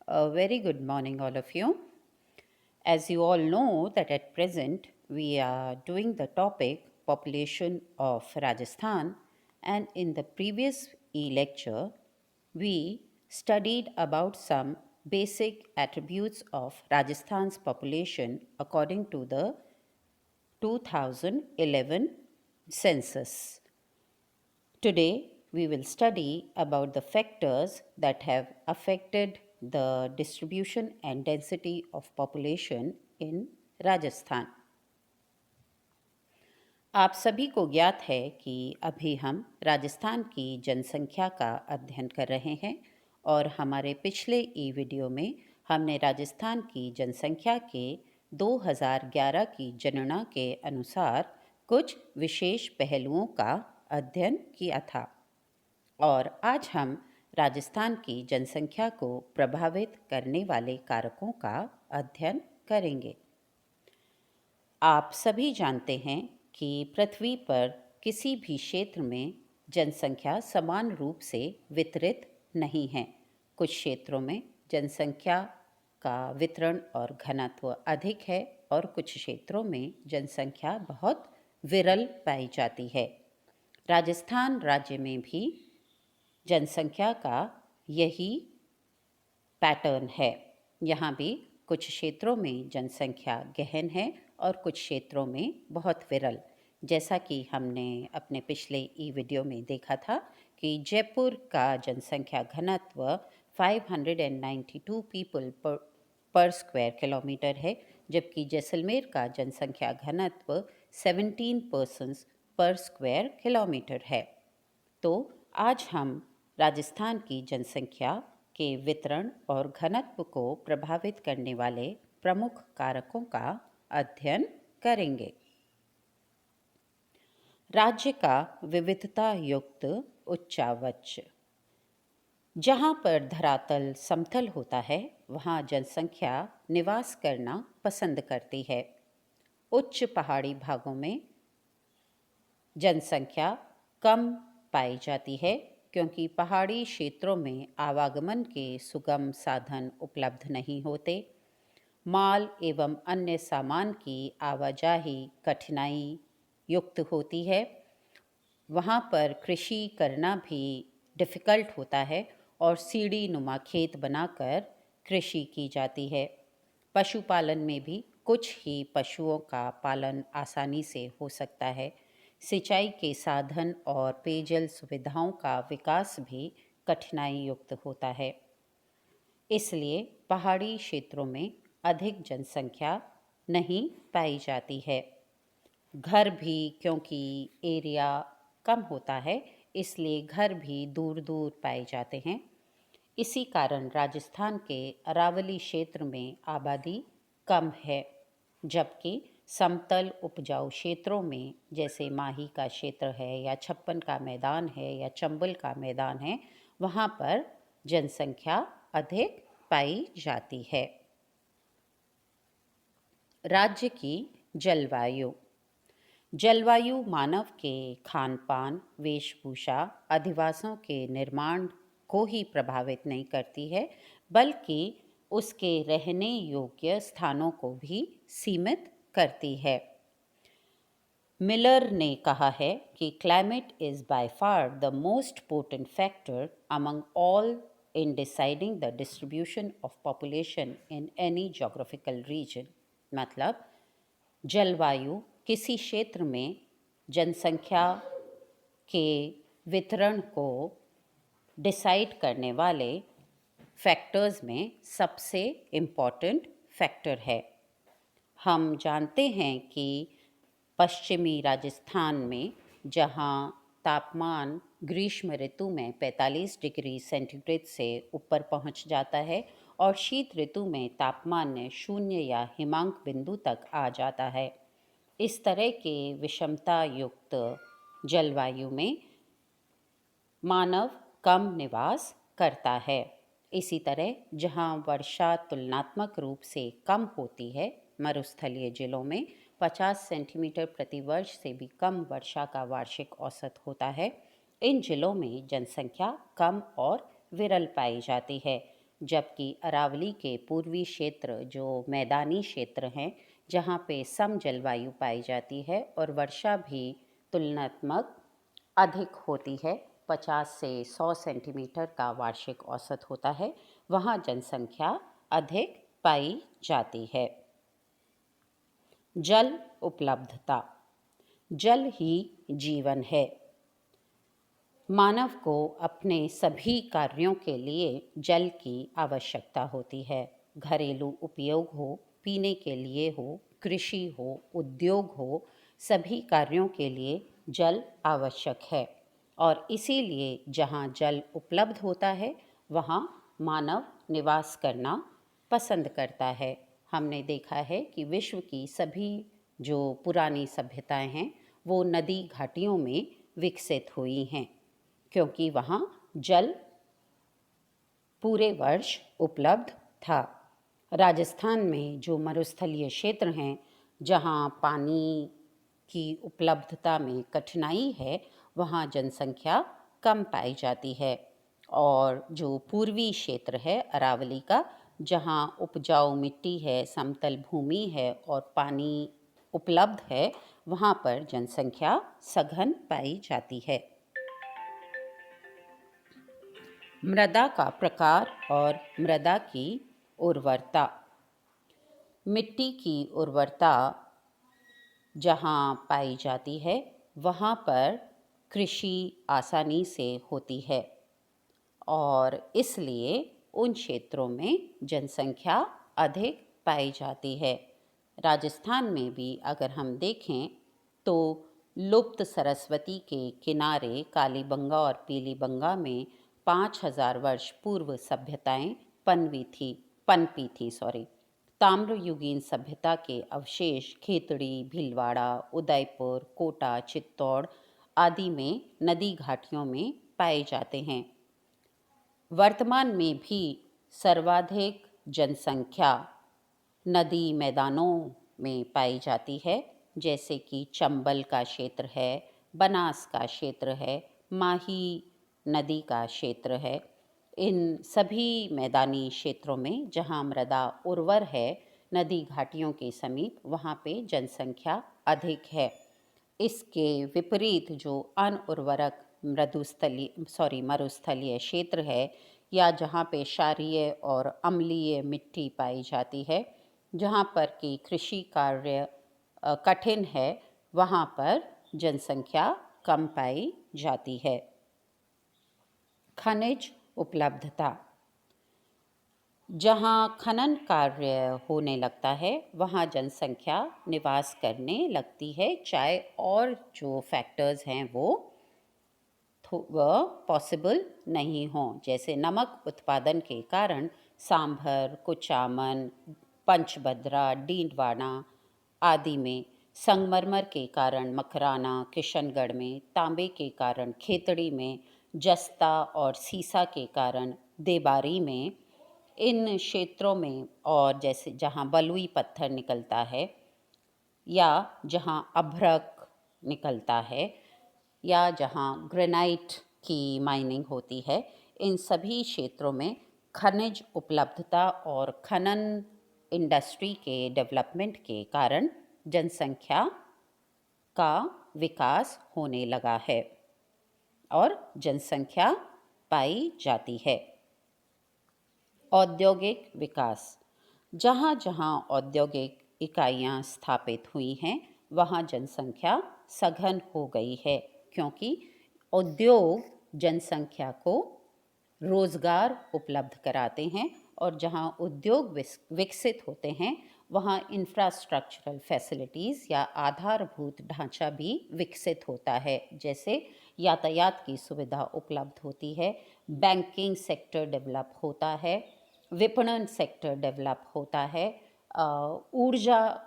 A very good morning, all of you. As you all know, that at present we are doing the topic population of Rajasthan, and in the previous lecture, we studied about some basic attributes of Rajasthan's population according to the 2011 census. Today, we will study about the factors that have affected the distribution and density of population in Rajasthan. आप सभी को ज्ञात है कि अभी हम राजस्थान की जनसंख्या का अध्ययन कर रहे हैं और हमारे पिछले ई वीडियो में हमने राजस्थान की जनसंख्या के 2011 की जनगणना के अनुसार कुछ विशेष पहलुओं का अध्ययन किया था और आज हम राजस्थान की जनसंख्या को प्रभावित करने वाले कारकों का अध्ययन करेंगे। आप सभी जानते हैं कि पृथ्वी पर किसी भी क्षेत्र में जनसंख्या समान रूप से वितरित नहीं है। कुछ क्षेत्रों में जनसंख्या का वितरण और घनत्व अधिक है और कुछ क्षेत्रों में जनसंख्या बहुत विरल पाई जाती है। राजस्थान राज्य में भी जनसंख्या का यही पैटर्न है। यहाँ भी कुछ क्षेत्रों में जनसंख्या गहन है और कुछ क्षेत्रों में बहुत विरल। जैसा कि हमने अपने पिछले ई वीडियो में देखा था कि जयपुर का जनसंख्या घनत्व 592 पीपल पर स्क्वायर किलोमीटर है, जबकि जैसलमेर का जनसंख्या घनत्व 17 पर्सन्स पर स्क्वायर किलोमीटर है। तो आज हम राजस्थान की जनसंख्या के वितरण और घनत्व को प्रभावित करने वाले प्रमुख कारकों का अध्ययन करेंगे। राज्य का विविधता युक्त उच्चावच। जहाँ पर धरातल समतल होता है वहाँ जनसंख्या निवास करना पसंद करती है। उच्च पहाड़ी भागों में जनसंख्या कम पाई जाती है क्योंकि पहाड़ी क्षेत्रों में आवागमन के सुगम साधन उपलब्ध नहीं होते। माल एवं अन्य सामान की आवाजाही कठिनाई युक्त होती है। वहाँ पर कृषि करना भी डिफ़िकल्ट होता है और सीढ़ी नुमा खेत बनाकर कृषि की जाती है। पशुपालन में भी कुछ ही पशुओं का पालन आसानी से हो सकता है। सिंचाई के साधन और पेयजल सुविधाओं का विकास भी कठिनाई युक्त होता है। इसलिए पहाड़ी क्षेत्रों में अधिक जनसंख्या नहीं पाई जाती है। घर भी क्योंकि एरिया कम होता है इसलिए घर भी दूर दूर पाए जाते हैं। इसी कारण राजस्थान के अरावली क्षेत्र में आबादी कम है, जबकि समतल उपजाऊ क्षेत्रों में जैसे माही का क्षेत्र है या छप्पन का मैदान है या चंबल का मैदान है वहाँ पर जनसंख्या अधिक पाई जाती है। राज्य की जलवायु। जलवायु मानव के खान पान, वेशभूषा, अधिवासों के निर्माण को ही प्रभावित नहीं करती है बल्कि उसके रहने योग्य स्थानों को भी सीमित करती है। मिलर ने कहा है कि climate is by far the most potent factor among all in deciding the distribution of population in any geographical region. मतलब जलवायु किसी क्षेत्र में जनसंख्या के वितरण को डिसाइड करने वाले फैक्टर्स में सबसे इम्पॉर्टेंट फैक्टर है। हम जानते हैं कि पश्चिमी राजस्थान में जहाँ तापमान ग्रीष्म ऋतु में 45 डिग्री सेंटीग्रेड से ऊपर पहुँच जाता है और शीत ऋतु में तापमान शून्य या हिमांक बिंदु तक आ जाता है। इस तरह के विषमता युक्त जलवायु में मानव कम निवास करता है। इसी तरह जहाँ वर्षा तुलनात्मक रूप से कम होती है, मरुस्थलीय जिलों में 50 सेंटीमीटर प्रति वर्ष से भी कम वर्षा का वार्षिक औसत होता है। इन जिलों में जनसंख्या कम और विरल पाई जाती है। जबकि अरावली के पूर्वी क्षेत्र जो मैदानी क्षेत्र हैं, जहाँ पे सम जलवायु पाई जाती है और वर्षा भी तुलनात्मक अधिक होती है, 50 से 100 सेंटीमीटर का वार्षिक औसत होता है, वहाँ जनसंख्या अधिक पाई जाती है। जल उपलब्धता। जल ही जीवन है। मानव को अपने सभी कार्यों के लिए जल की आवश्यकता होती है। घरेलू उपयोग हो, पीने के लिए हो, कृषि हो, उद्योग हो, सभी कार्यों के लिए जल आवश्यक है। और इसीलिए जहाँ जल उपलब्ध होता है वहाँ मानव निवास करना पसंद करता है। हमने देखा है कि विश्व की सभी जो पुरानी सभ्यताएं हैं वो नदी घाटियों में विकसित हुई हैं, क्योंकि वहाँ जल पूरे वर्ष उपलब्ध था। राजस्थान में जो मरुस्थलीय क्षेत्र हैं, जहाँ पानी की उपलब्धता में कठिनाई है, वहाँ जनसंख्या कम पाई जाती है। और जो पूर्वी क्षेत्र है अरावली का, जहाँ उपजाऊ मिट्टी है, समतल भूमि है और पानी उपलब्ध है, वहाँ पर जनसंख्या सघन पाई जाती है। मृदा का प्रकार और मृदा की उर्वरता। मिट्टी की उर्वरता जहाँ पाई जाती है वहाँ पर कृषि आसानी से होती है और इसलिए उन क्षेत्रों में जनसंख्या अधिक पाई जाती है। राजस्थान में भी अगर हम देखें तो लुप्त सरस्वती के किनारे कालीबंगा और पीलीबंगा में 5000 वर्ष पूर्व सभ्यताएं पनपी थी। ताम्रयुगीन सभ्यता के अवशेष खेतड़ी, भीलवाड़ा, उदयपुर, कोटा, चित्तौड़ आदि में नदी घाटियों में पाए जाते हैं। वर्तमान में भी सर्वाधिक जनसंख्या नदी मैदानों में पाई जाती है, जैसे कि चंबल का क्षेत्र है, बनास का क्षेत्र है, माही नदी का क्षेत्र है। इन सभी मैदानी क्षेत्रों में जहाँ मृदा उर्वर है नदी घाटियों के समीप, वहाँ पे जनसंख्या अधिक है। इसके विपरीत जो अनउर्वरक मरुस्थलीय क्षेत्र है या जहाँ पे क्षारीय और अम्लीय मिट्टी पाई जाती है, जहाँ पर कि कृषि कार्य कठिन है, वहाँ पर जनसंख्या कम पाई जाती है। खनिज उपलब्धता। जहाँ खनन कार्य होने लगता है वहाँ जनसंख्या निवास करने लगती है, चाहे और जो फैक्टर्स हैं वो पॉसिबल नहीं हों। जैसे नमक उत्पादन के कारण सांभर, कुचामन, पंचभद्रा, डीडवाना आदि में, संगमरमर के कारण मकराना, किशनगढ़ में, तांबे के कारण खेतड़ी में, जस्ता और सीसा के कारण देबारी में, इन क्षेत्रों में, और जैसे जहाँ बलुई पत्थर निकलता है या जहाँ अभ्रक निकलता है या जहाँ ग्रेनाइट की माइनिंग होती है, इन सभी क्षेत्रों में खनिज उपलब्धता और खनन इंडस्ट्री के डेवलपमेंट के कारण जनसंख्या का विकास होने लगा है और जनसंख्या पाई जाती है। औद्योगिक विकास। जहाँ जहाँ औद्योगिक इकाइयाँ स्थापित हुई हैं वहाँ जनसंख्या सघन हो गई है, क्योंकि उद्योग जनसंख्या को रोज़गार उपलब्ध कराते हैं और जहाँ उद्योग विकसित होते हैं वहाँ इंफ्रास्ट्रक्चरल फैसिलिटीज़ या आधारभूत ढांचा भी विकसित होता है। जैसे यातायात की सुविधा उपलब्ध होती है, बैंकिंग सेक्टर डेवलप होता है, विपणन सेक्टर डेवलप होता है, ऊर्जा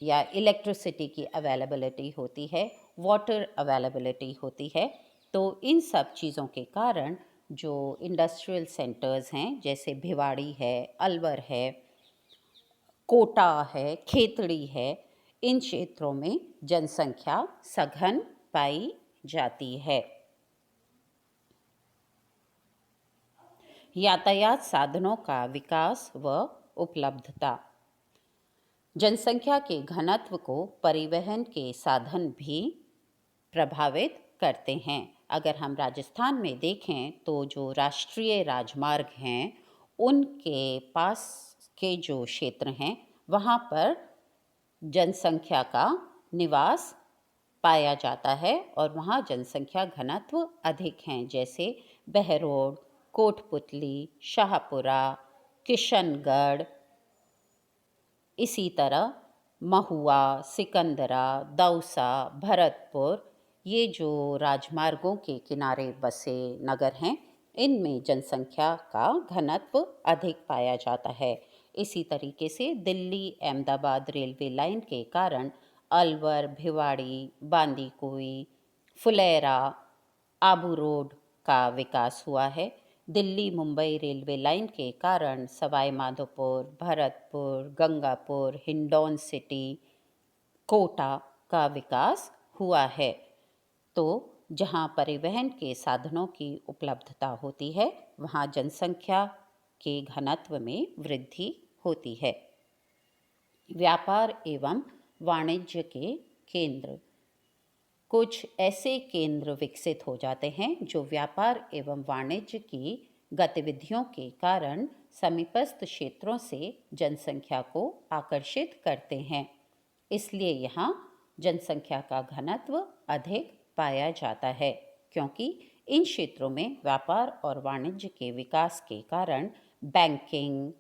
या इलेक्ट्रिसिटी की अवेलेबिलिटी होती है, वाटर अवेलेबिलिटी होती है। तो इन सब चीज़ों के कारण जो इंडस्ट्रियल सेंटर्स हैं, जैसे भिवाड़ी है, अलवर है, कोटा है, खेतड़ी है, इन क्षेत्रों में जनसंख्या सघन पाई जाती है। यातायात साधनों का विकास व उपलब्धता। जनसंख्या के घनत्व को परिवहन के साधन भी प्रभावित करते हैं। अगर हम राजस्थान में देखें तो जो राष्ट्रीय राजमार्ग हैं उनके पास के जो क्षेत्र हैं वहाँ पर जनसंख्या का निवास पाया जाता है और वहाँ जनसंख्या घनत्व अधिक हैं, जैसे बहरोड, कोटपुतली, शाहपुरा, किशनगढ़, इसी तरह महुआ, सिकंदरा, दौसा, भरतपुर, ये जो राजमार्गों के किनारे बसे नगर हैं इनमें जनसंख्या का घनत्व अधिक पाया जाता है। इसी तरीके से दिल्ली अहमदाबाद रेलवे लाइन के कारण अलवर, भिवाड़ी, बांदीकुई, फुलेरा, आबू रोड का विकास हुआ है। दिल्ली मुंबई रेलवे लाइन के कारण सवाई माधोपुर, भरतपुर, गंगापुर, हिंडौन सिटी, कोटा का विकास हुआ है। तो जहाँ परिवहन के साधनों की उपलब्धता होती है वहाँ जनसंख्या के घनत्व में वृद्धि होती है। व्यापार एवं वाणिज्य के केंद्र। कुछ ऐसे केंद्र विकसित हो जाते हैं जो व्यापार एवं वाणिज्य की गतिविधियों के कारण समीपस्थ क्षेत्रों से जनसंख्या को आकर्षित करते हैं। इसलिए यहाँ जनसंख्या का घनत्व अधिक पाया जाता है, क्योंकि इन क्षेत्रों में व्यापार और वाणिज्य के विकास के कारण बैंकिंग,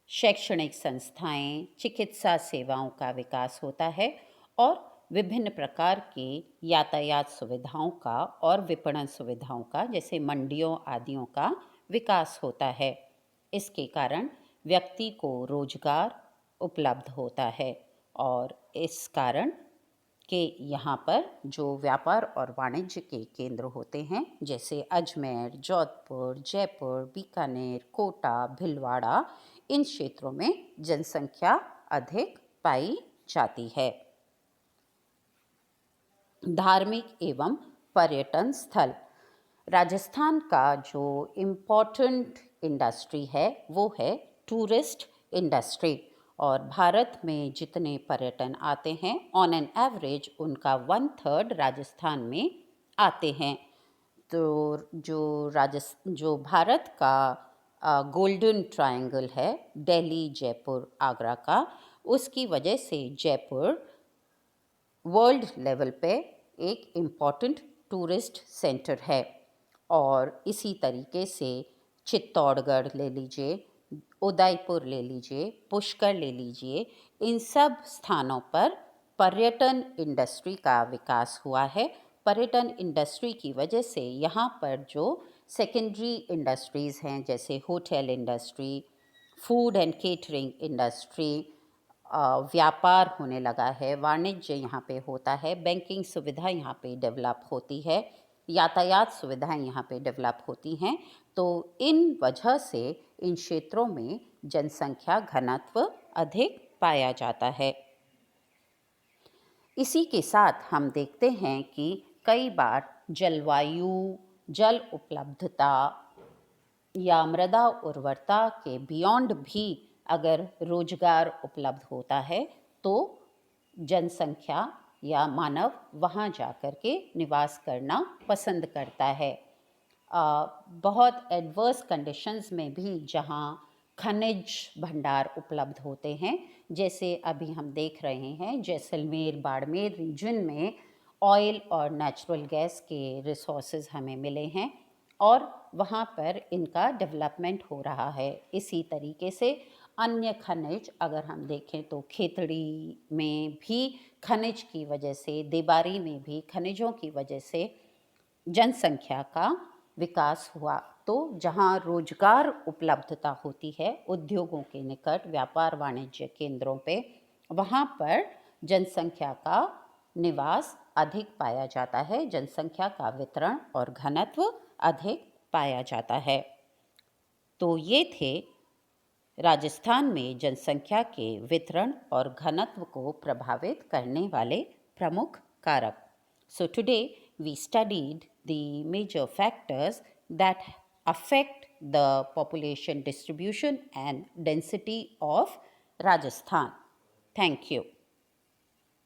शैक्षणिक संस्थाएं, चिकित्सा सेवाओं का विकास होता है और विभिन्न प्रकार की यातायात सुविधाओं का और विपणन सुविधाओं का, जैसे मंडियों आदियों का विकास होता है। इसके कारण व्यक्ति को रोजगार उपलब्ध होता है और इस कारण के यहाँ पर जो व्यापार और वाणिज्य के केंद्र होते हैं जैसे अजमेर, जोधपुर, जयपुर, बीकानेर, कोटा, भीलवाड़ा, इन क्षेत्रों में जनसंख्या अधिक पाई जाती है। धार्मिक एवं पर्यटन स्थल। राजस्थान का जो इम्पोर्टेंट इंडस्ट्री है वो है टूरिस्ट इंडस्ट्री और भारत में जितने पर्यटन आते हैं ऑन एन एवरेज उनका 1/3 राजस्थान में आते हैं। तो जो भारत का गोल्डन ट्रायंगल है दिल्ली, जयपुर, आगरा का, उसकी वजह से जयपुर वर्ल्ड लेवल पे एक इम्पॉर्टेंट टूरिस्ट सेंटर है। और इसी तरीके से चित्तौड़गढ़ ले लीजिए, उदयपुर ले लीजिए, पुष्कर ले लीजिए, इन सब स्थानों पर पर्यटन इंडस्ट्री का विकास हुआ है। पर्यटन इंडस्ट्री की वजह से यहाँ पर जो सेकेंडरी इंडस्ट्रीज़ हैं जैसे hotel industry, food and catering industry, व्यापार होने लगा है, वाणिज्य यहाँ पे होता है, बैंकिंग सुविधा यहाँ पे डेवलप होती है, यातायात सुविधाएं यहाँ पे डेवलप होती हैं। तो इन वजह से इन क्षेत्रों में जनसंख्या घनत्व अधिक पाया जाता है। इसी के साथ हम देखते हैं कि कई बार जलवायु, जल उपलब्धता या मृदा उर्वरता के बियॉन्ड भी अगर रोजगार उपलब्ध होता है तो जनसंख्या या मानव वहाँ जाकर के निवास करना पसंद करता है। बहुत एडवर्स कंडीशंस में भी जहाँ खनिज भंडार उपलब्ध होते हैं, जैसे अभी हम देख रहे हैं जैसलमेर, बाड़मेर रीजन में ऑयल और नेचुरल गैस के रिसोर्सेज हमें मिले हैं और वहाँ पर इनका डेवलपमेंट हो रहा है। इसी तरीके से अन्य खनिज अगर हम देखें तो खेतड़ी में भी खनिज की वजह से, देबारी में भी खनिजों की वजह से जनसंख्या का विकास हुआ। तो जहाँ रोजगार उपलब्धता होती है उद्योगों के निकट, व्यापार वाणिज्य केंद्रों पे, वहाँ पर जनसंख्या का निवास अधिक पाया जाता है, जनसंख्या का वितरण और घनत्व अधिक पाया जाता है। तो ये थे राजस्थान में जनसंख्या के वितरण और घनत्व को प्रभावित करने वाले प्रमुख कारक। So today we studied the major factors that affect the population distribution and density of Rajasthan. Thank you.